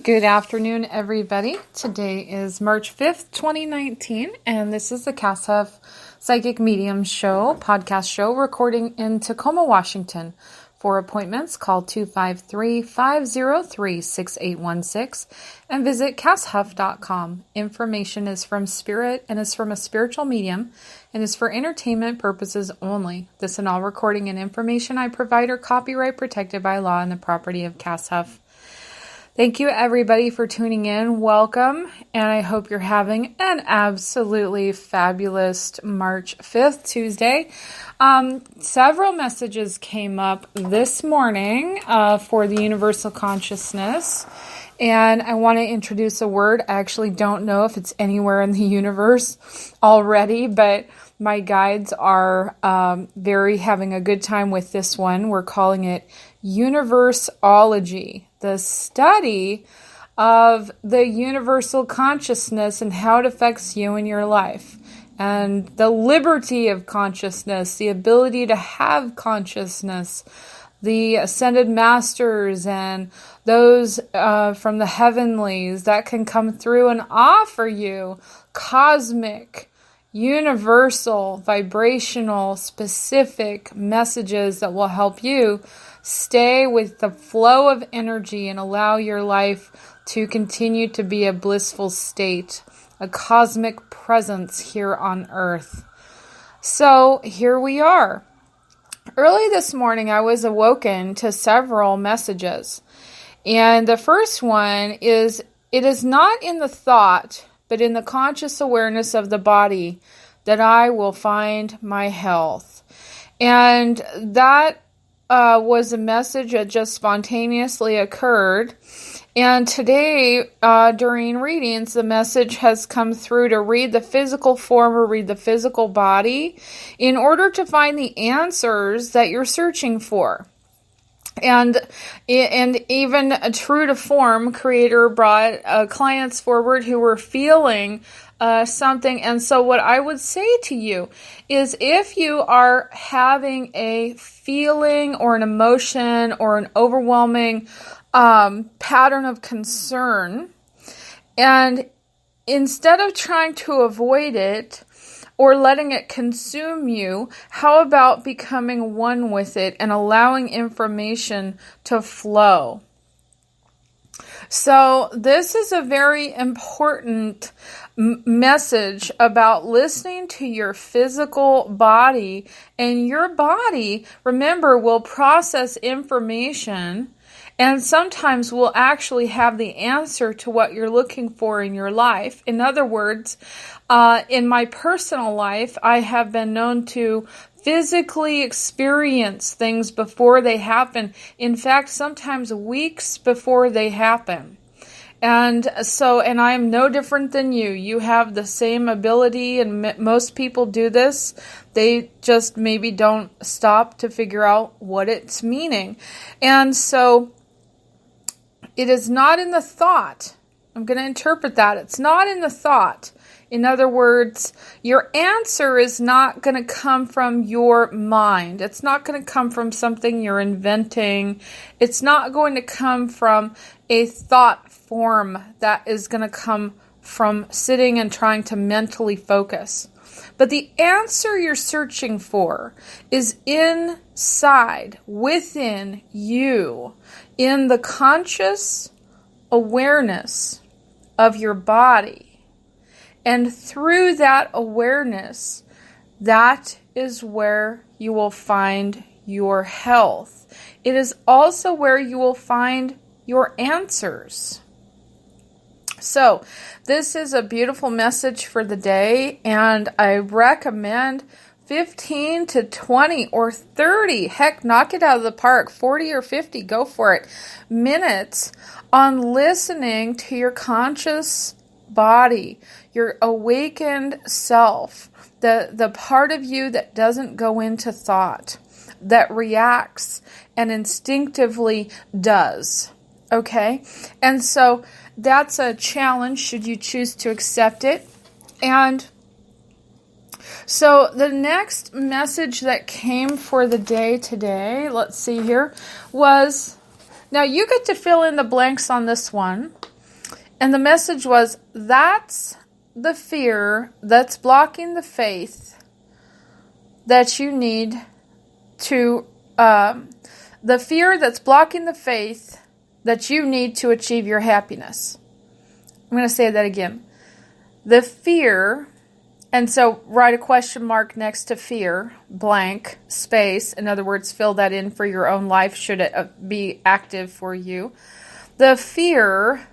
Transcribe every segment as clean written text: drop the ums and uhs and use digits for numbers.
Good afternoon, everybody. Today is March 5th, 2019, and this is the CASHF Psychic Medium Show, podcast show, recording in Tacoma, Washington. For appointments, call 253-503-6816 and visit cashf.com. Information is from Spirit and is from a spiritual medium and is for entertainment purposes only. This and all recording and information I provide are copyright protected by law and the property of CASHF. Thank you, everybody, for tuning in. Welcome, and I hope you're having an absolutely fabulous March 5th, Tuesday. Several messages came up this morning for the universal consciousness, and I want to introduce a word. I actually don't know if it's anywhere in the universe already, but my guides are having a good time with this one. We're calling it Universeology, the study of the universal consciousness and how it affects you in your life, and the liberty of consciousness, the ability to have consciousness, the ascended masters and those from the heavenlies that can come through and offer you cosmic, universal, vibrational, specific messages that will help you stay with the flow of energy and allow your life to continue to be a blissful state, a cosmic presence here on Earth. So here we are. Early this morning, I was awoken to several messages. And the first one is, it is not in the thought, but in the conscious awareness of the body that I will find my health. And that was a message that just spontaneously occurred. And today, during readings, the message has come through to read the physical form or read the physical body in order to find the answers that you're searching for. And even true to form, Creator brought clients forward who were feeling something. And so what I would say to you is, if you are having a feeling or an emotion or an overwhelming pattern of concern, and instead of trying to avoid it or letting it consume you, how about becoming one with it and allowing information to flow? So this is a very important message about listening to your physical body. And your body, remember, will process information and sometimes will actually have the answer to what you're looking for in your life. In other words, in my personal life, I have been known to physically experience things before they happen. In fact, sometimes weeks before they happen. And I'm no different than you. You have the same ability, and most people do this. They just maybe don't stop to figure out what it's meaning. And so it is not in the thought. I'm going to interpret that. It's not in the thought. In other words, your answer is not going to come from your mind. It's not going to come from something you're inventing. It's not going to come from a thought form that is going to come from sitting and trying to mentally focus. But the answer you're searching for is inside, within you, in the conscious awareness of your body. And through that awareness, that is where you will find your health. It is also where you will find your answers. So, this is a beautiful message for the day, and I recommend 15 to 20 or 30, heck, knock it out of the park, 40 or 50, go for it, minutes on listening to your conscious body, your awakened self, the part of you that doesn't go into thought, that reacts and instinctively does. Okay? And so that's a challenge should you choose to accept it. And so the next message that came for the day today, let's see here, was, now you get to fill in the blanks on this one. And the message was, that's the fear that's blocking the faith that you need to, the fear that's blocking the faith that you need to achieve your happiness. I'm going to say that again. The fear, and so write a question mark next to fear, blank, space. In other words, fill that in for your own life should it be active for you. The fear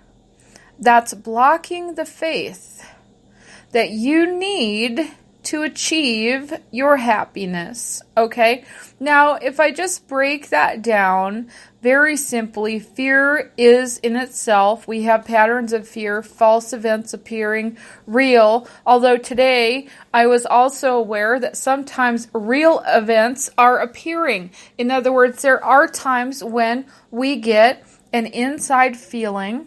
that's blocking the faith that you need to achieve your happiness. Okay? Now, if I just break that down very simply, fear is in itself, we have patterns of fear, false events appearing real. Although today I was also aware that sometimes real events are appearing. In other words, there are times when we get an inside feeling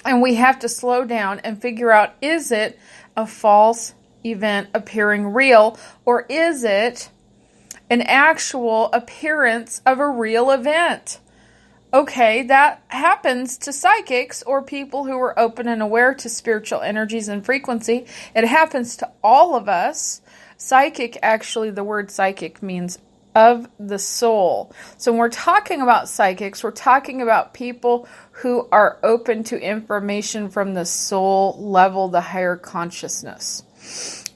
and we have to slow down and figure out, is it a false event appearing real, or is it an actual appearance of a real event? Okay, that happens to psychics or people who are open and aware to spiritual energies and frequency. It happens to all of us. Psychic, actually, the word psychic means of the soul. So when we're talking about psychics, we're talking about people who are open to information from the soul level, the higher consciousness.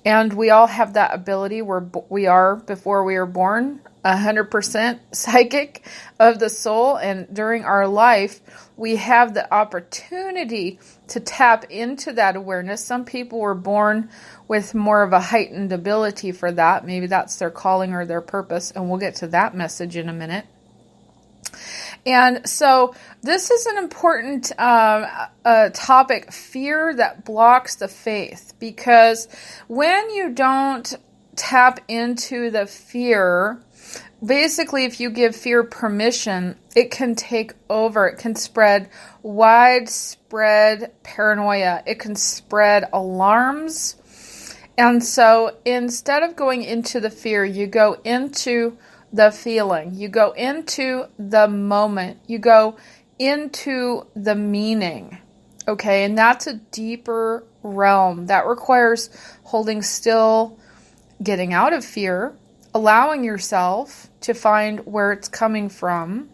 And we all have that ability. We are, before we are born, 100% psychic of the soul. And during our life, we have the opportunity to tap into that awareness. Some people were born with more of a heightened ability for that. Maybe that's their calling or their purpose. And we'll get to that message in a minute. And so this is an important topic, fear that blocks the faith. Because when you don't tap into the fear, basically if you give fear permission, it can take over. It can spread widespread paranoia. It can spread alarms. And so instead of going into the fear, you go into the feeling. You go into the moment. You go into the meaning. Okay, and that's a deeper realm. That requires holding still, getting out of fear, allowing yourself to find where it's coming from,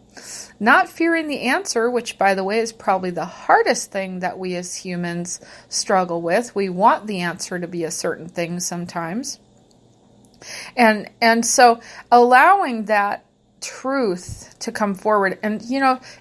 not fearing the answer, which, by the way, is probably the hardest thing that we as humans struggle with. We want the answer to be a certain thing sometimes. And so allowing that truth to come forward, and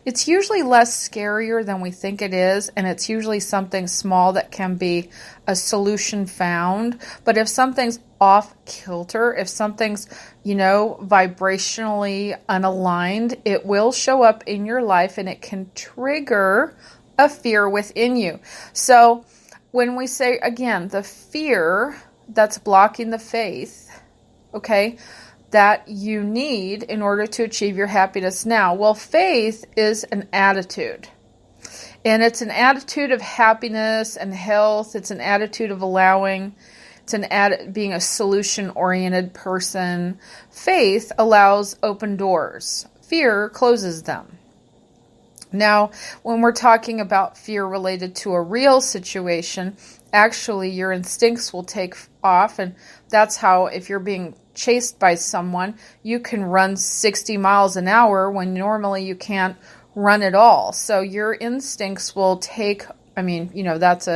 it's usually less scarier than we think it is, and it's usually something small that can be a solution found. But if something's off kilter, if something's vibrationally unaligned, it will show up in your life and it can trigger a fear within you. So when we say, again, the fear that's blocking the faith, okay, that you need in order to achieve your happiness now. Well, faith is an attitude. And it's an attitude of happiness and health. It's an attitude of allowing. It's being a solution-oriented person. Faith allows open doors. Fear closes them. Now, when we're talking about fear related to a real situation, actually your instincts will take off, and that's how, if you're being chased by someone, you can run 60 miles an hour when normally you can't run at all. So your instincts will take, that's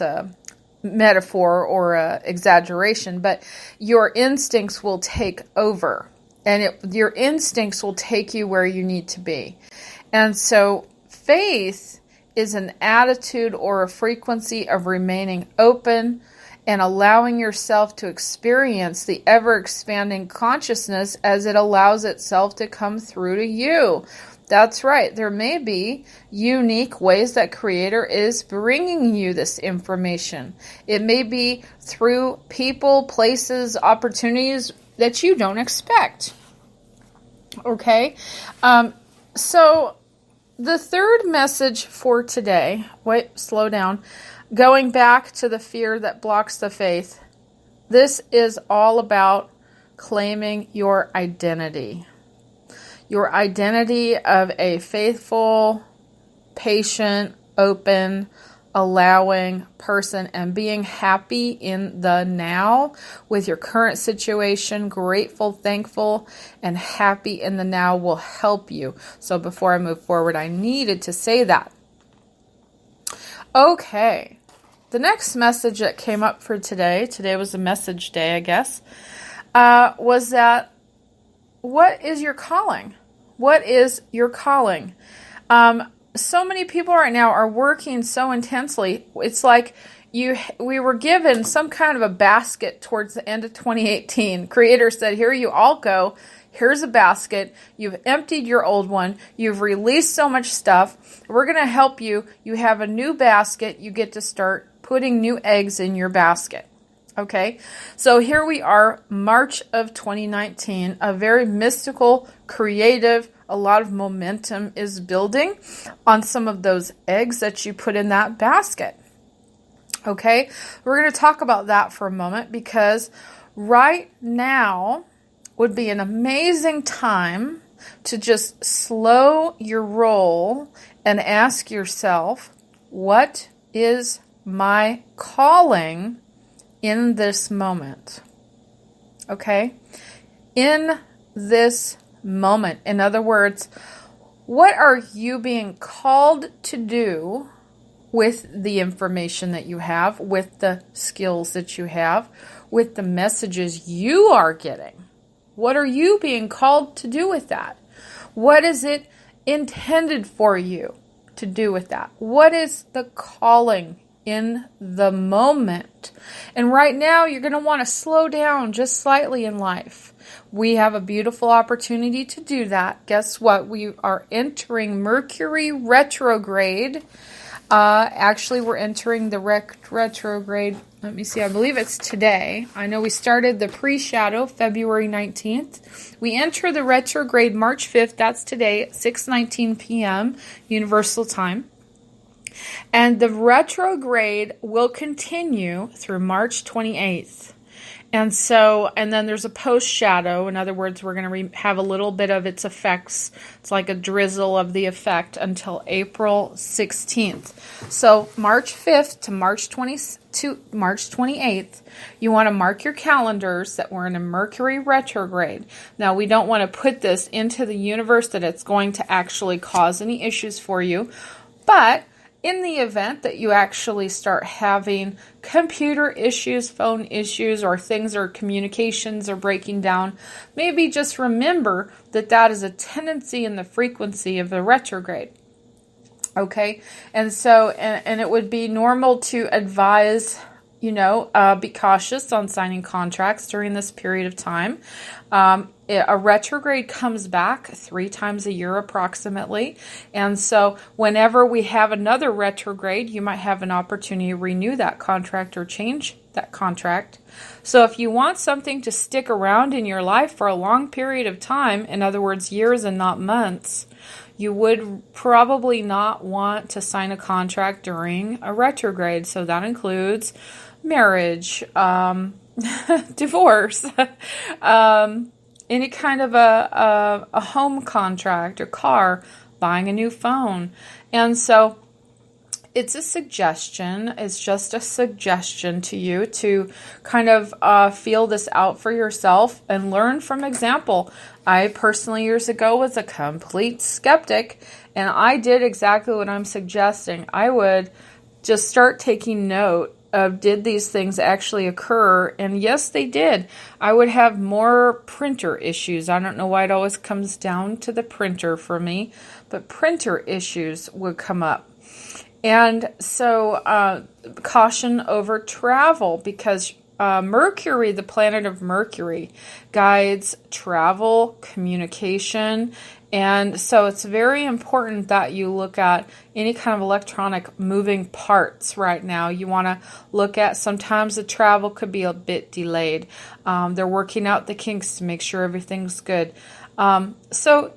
a metaphor or a exaggeration, but your instincts will take over, and your instincts will take you where you need to be. And so faith is an attitude or a frequency of remaining open and allowing yourself to experience the ever-expanding consciousness as it allows itself to come through to you. That's right. There may be unique ways that Creator is bringing you this information. It may be through people, places, opportunities that you don't expect. Okay? So the third message for today, slow down. Going back to the fear that blocks the faith, this is all about claiming your identity. Your identity of a faithful, patient, open, allowing person, and being happy in the now with your current situation, grateful, thankful, and happy in the now will help you. So before I move forward, I needed to say that. Okay. The next message that came up for today was a message day, I guess, was that what is your calling? What is your calling? So many people right now are working so intensely. It's like we were given some kind of a basket towards the end of 2018. Creator said, here you all go. Here's a basket. You've emptied your old one. You've released so much stuff. We're going to help you. You have a new basket. You get to start putting new eggs in your basket. Okay, so here we are, March of 2019, a very mystical, creative, a lot of momentum is building on some of those eggs that you put in that basket. Okay, we're going to talk about that for a moment because right now would be an amazing time to just slow your roll and ask yourself, what is my calling in this moment? Okay? In this moment. In other words, what are you being called to do with the information that you have, with the skills that you have, with the messages you are getting? What are you being called to do with that? What is it intended for you to do with that? What is the calling in the moment? And right now, you're going to want to slow down just slightly in life. We have a beautiful opportunity to do that. Guess what? We are entering Mercury retrograde. Actually, we're entering the retrograde. Let me see. I believe it's today. I know we started the pre-shadow February 19th. We enter the retrograde March 5th. That's today at 6:19 p.m. Universal Time. And the retrograde will continue through March 28th. And then there's a post-shadow. In other words, we're going to have a little bit of its effects. It's like a drizzle of the effect until April 16th. So March 5th to March 28th, you want to mark your calendars that we're in a Mercury retrograde. Now, we don't want to put this into the universe that it's going to actually cause any issues for you. But in the event that you actually start having computer issues, phone issues, or things or communications are breaking down, maybe just remember that that is a tendency in the frequency of the retrograde. Okay? And so, and it would be normal to advise, be cautious on signing contracts during this period of time. A retrograde comes back 3 times a year approximately. And so whenever we have another retrograde, you might have an opportunity to renew that contract or change that contract. So if you want something to stick around in your life for a long period of time, in other words, years and not months, you would probably not want to sign a contract during a retrograde. So that includes marriage, divorce, any kind of a home contract or car, buying a new phone. And so it's a suggestion. It's just a suggestion to you to kind of feel this out for yourself and learn from example. I personally years ago was a complete skeptic, and I did exactly what I'm suggesting. I would just start taking note of, did these things actually occur? And yes, they did. I would have more printer issues. I don't know why it always comes down to the printer for me, but printer issues would come up. And so caution over travel, because Mercury, the planet of Mercury, guides travel, communication, and so it's very important that you look at any kind of electronic moving parts right now. You want to look at, sometimes the travel could be a bit delayed. They're working out the kinks to make sure everything's good. So,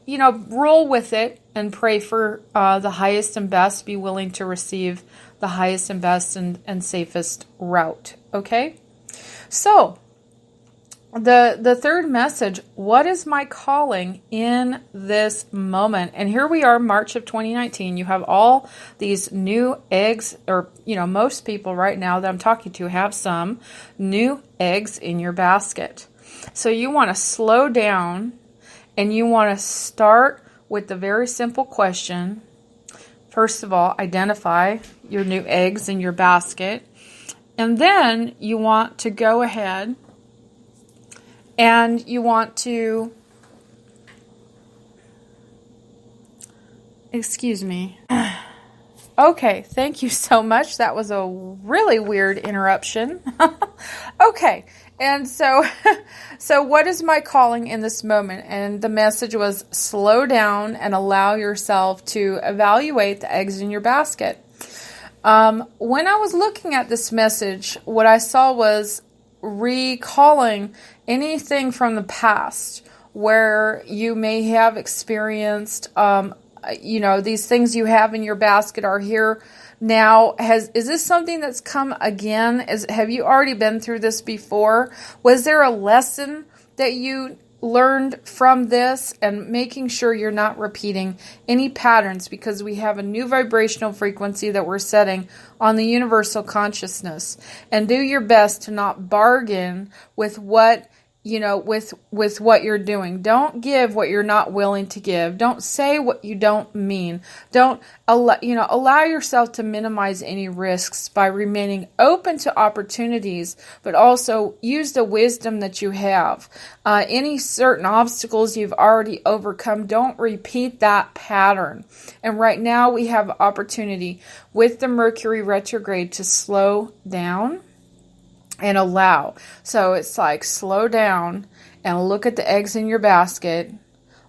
roll with it and pray for the highest and best. Be willing to receive the highest and best and safest route. Okay? So, The third message, what is my calling in this moment? And here we are, March of 2019. You have all these new eggs, or, most people right now that I'm talking to have some new eggs in your basket. So you want to slow down and you want to start with the very simple question. First of all, identify your new eggs in your basket. And then you want to go ahead and you want to, excuse me. Okay, thank you so much. That was a really weird interruption. Okay, and so what is my calling in this moment? And the message was slow down and allow yourself to evaluate the eggs in your basket. When I was looking at this message, what I saw was recalling anything from the past where you may have experienced, these things you have in your basket are here now. Is this something that's come again? Have you already been through this before? Was there a lesson that you learned from this, and making sure you're not repeating any patterns, because we have a new vibrational frequency that we're setting on the universal consciousness. And do your best to not bargain with what with what you're doing. Don't give what you're not willing to give. Don't say what you don't mean. Don't allow yourself to minimize any risks by remaining open to opportunities, but also use the wisdom that you have. Any certain obstacles you've already overcome, don't repeat that pattern. And right now we have opportunity with the Mercury retrograde to slow down and allow. So it's like slow down and look at the eggs in your basket.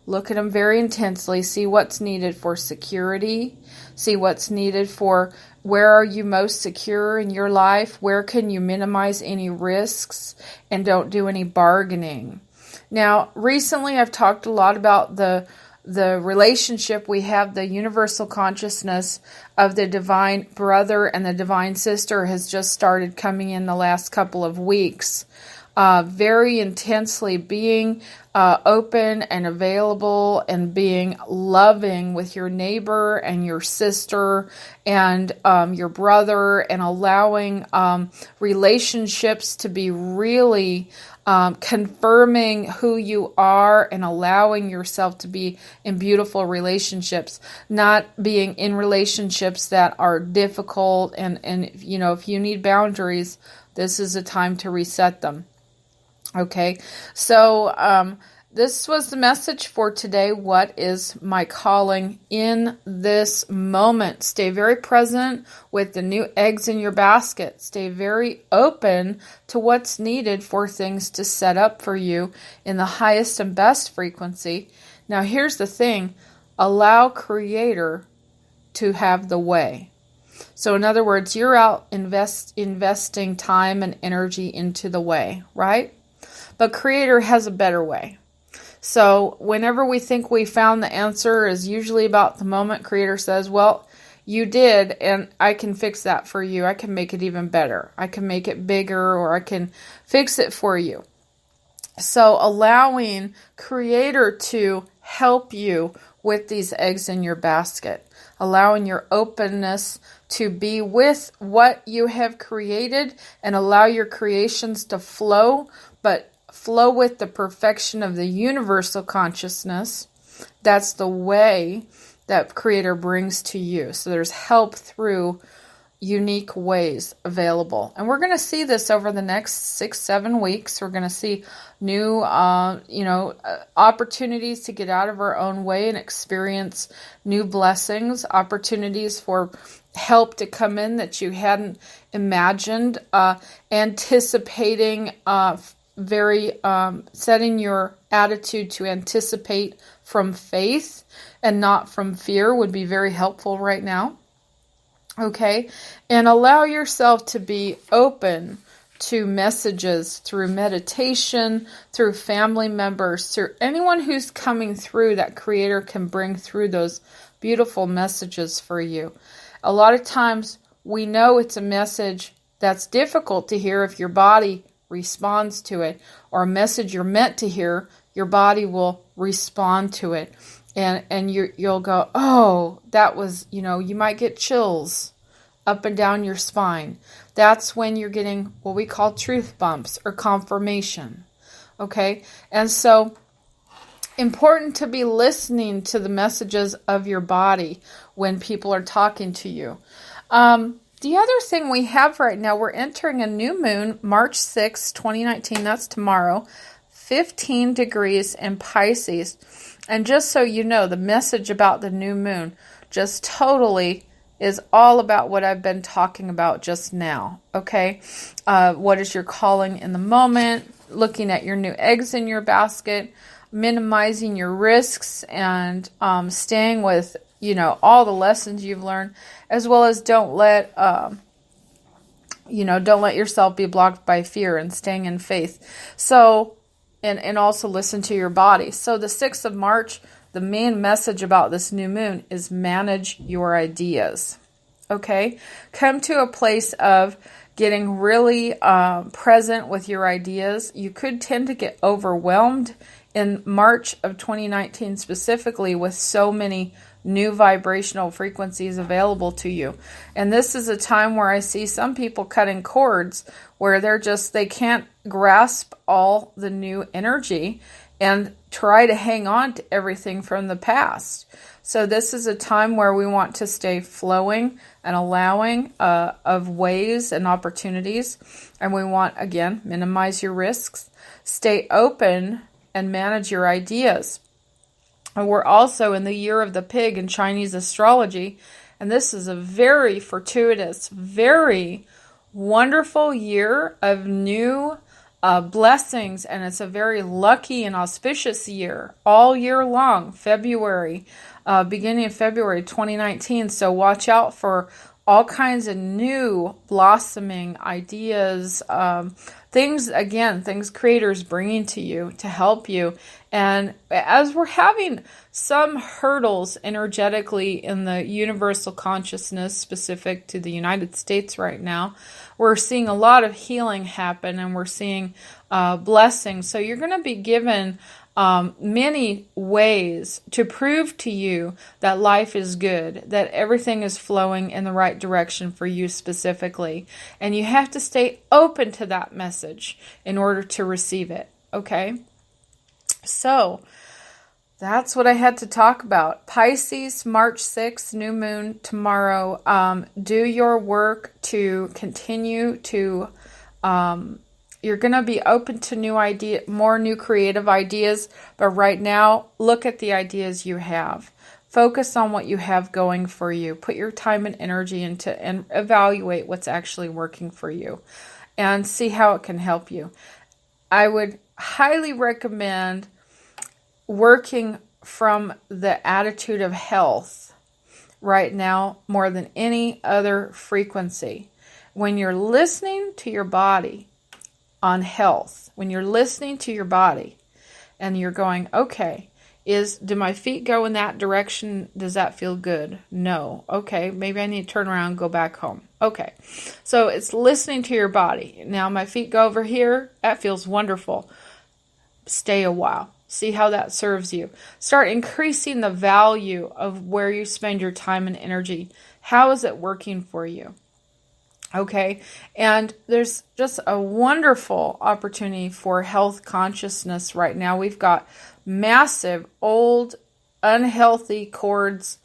Look at them very intensely. See what's needed for security. See what's needed for where are you most secure in your life? Where can you minimize any risks? And don't do any bargaining. Now, recently I've talked a lot about the relationship we have. The universal consciousness of the divine brother and the divine sister has just started coming in the last couple of weeks. Very intensely being open and available and being loving with your neighbor and your sister and your brother, and allowing relationships to be really confirming who you are and allowing yourself to be in beautiful relationships, not being in relationships that are difficult. And if you need boundaries, this is a time to reset them. Okay, so this was the message for today. What is my calling in this moment? Stay very present with the new eggs in your basket. Stay very open to what's needed for things to set up for you in the highest and best frequency. Now, here's the thing. Allow Creator to have the way. So in other words, you're out investing time and energy into the way, right? But Creator has a better way. So whenever we think we found the answer is usually about the moment Creator says, well, you did, and I can fix that for you. I can make it even better. I can make it bigger, or I can fix it for you. So allowing Creator to help you with these eggs in your basket. Allowing your openness to be with what you have created and allow your creations to flow, but flow with the perfection of the universal consciousness. That's the way that Creator brings to you. So there's help through unique ways available. And we're going to see this over the next 6-7 weeks. We're going to see new, opportunities to get out of our own way and experience new blessings, opportunities for help to come in that you hadn't imagined, anticipating, setting your attitude to anticipate from faith and not from fear would be very helpful right now. Okay, and allow yourself to be open to messages through meditation, through family members, through anyone who's coming through that Creator can bring through those beautiful messages for you. A lot of times we know it's a message that's difficult to hear if your body responds to it, or a message you're meant to hear, your body will respond to it. And you'll go, oh, that was, you might get chills up and down your spine. That's when you're getting what we call truth bumps or confirmation. Okay? And so, important to be listening to the messages of your body when people are talking to you. The other thing we have right now, we're entering a new moon, March 6, 2019. That's tomorrow. 15 degrees in Pisces. And just so you know, the message about the new moon just totally is all about what I've been talking about just now. Okay? What is your calling in the moment? Looking at your new eggs in your basket, minimizing your risks, and staying with all the lessons you've learned, as well as don't let yourself be blocked by fear, and staying in faith. So, and also listen to your body. So the 6th of March, the main message about this new moon is manage your ideas. Okay? Come to a place of getting really present with your ideas. You could tend to get overwhelmed in March of 2019 specifically with so many new vibrational frequencies available to you. And this is a time where I see some people cutting cords where they can't grasp all the new energy and try to hang on to everything from the past. So this is a time where we want to stay flowing and allowing of ways and opportunities. And we want, again, minimize your risks, stay open, and manage your ideas. And we're also in the year of the pig in Chinese astrology, and this is a very fortuitous, very wonderful year of new blessings, and it's a very lucky and auspicious year all year long, beginning of February 2019. So watch out for all kinds of new blossoming ideas, things creators bringing to you to help you. And as we're having some hurdles energetically in the universal consciousness specific to the United States right now, we're seeing a lot of healing happen, and we're seeing blessings. So you're going to be given many ways to prove to you that life is good, that everything is flowing in the right direction for you specifically. And you have to stay open to that message in order to receive it. Okay? So that's what I had to talk about. Pisces, March 6th, new moon tomorrow. Do your work to continue to... You're going to be open to more new creative ideas, but right now, look at the ideas you have. Focus on what you have going for you. Put your time and energy into and evaluate what's actually working for you and see how it can help you. I would highly recommend working from the attitude of health right now more than any other frequency. When you're listening to your body, on health, when you're listening to your body and you're going, okay, do my feet go in that direction? Does that feel good? No. Okay, maybe I need to turn around and go back home. Okay, so it's listening to your body. Now my feet go over here. That feels wonderful. Stay a while. See how that serves you. Start increasing the value of where you spend your time and energy. How is it working for you? Okay, and there's just a wonderful opportunity for health consciousness right now. We've got massive, old, unhealthy cords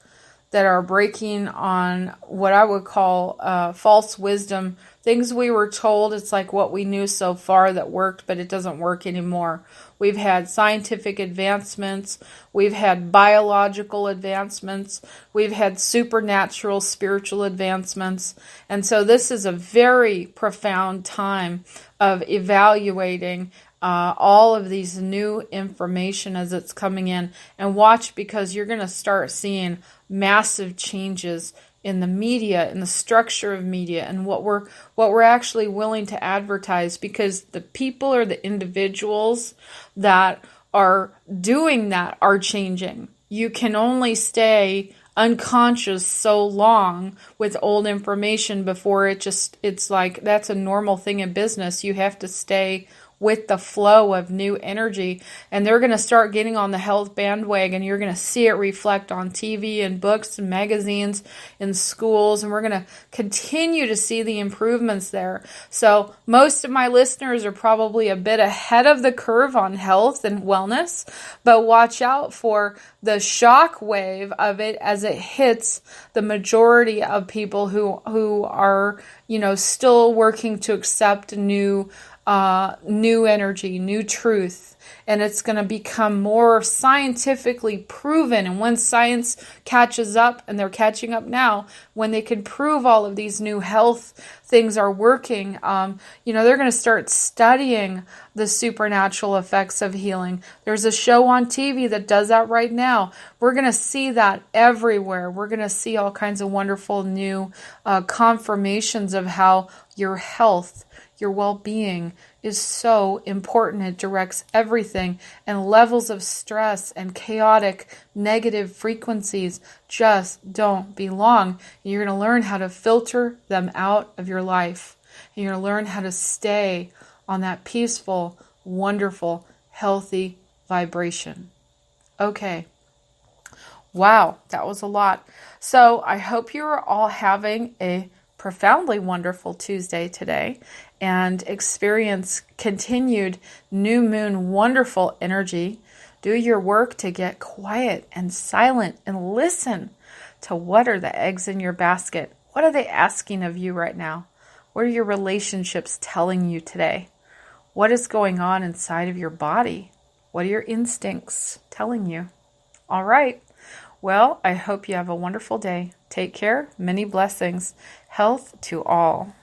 that are breaking on what I would call false wisdom. Things we were told, it's like what we knew so far that worked, but it doesn't work anymore. We've had scientific advancements. We've had biological advancements. We've had supernatural spiritual advancements. And so this is a very profound time of evaluating all of these new information as it's coming in. And watch, because you're going to start seeing massive changes in the media, in the structure of media, and what we're actually willing to advertise, because the people or the individuals that are doing that are changing. You can only stay unconscious so long with old information before it's like that's a normal thing in business. You have to stay with the flow of new energy, and they're going to start getting on the health bandwagon. You're going to see it reflect on TV and books and magazines in schools, and we're going to continue to see the improvements there. So most of my listeners are probably a bit ahead of the curve on health and wellness, but watch out for the shock wave of it as it hits the majority of people who are, still working to accept new energy, new truth, and it's going to become more scientifically proven. And when science catches up, and they're catching up now, when they can prove all of these new health things are working, they're going to start studying the supernatural effects of healing. There's a show on TV that does that right now. We're going to see that everywhere. We're going to see all kinds of wonderful new confirmations of how your health, your well-being is so important. It directs everything, and levels of stress and chaotic negative frequencies just don't belong. You're going to learn how to filter them out of your life. And you're going to learn how to stay on that peaceful, wonderful, healthy vibration. Okay. Wow, that was a lot. So I hope you're all having a profoundly wonderful Tuesday today and experience continued new moon wonderful energy. Do your work to get quiet and silent and listen to what are the eggs in your basket. What are they asking of you right now? What are your relationships telling you today? What is going on inside of your body? What are your instincts telling you? All right. Well, I hope you have a wonderful day. Take care. Many blessings. Health to all.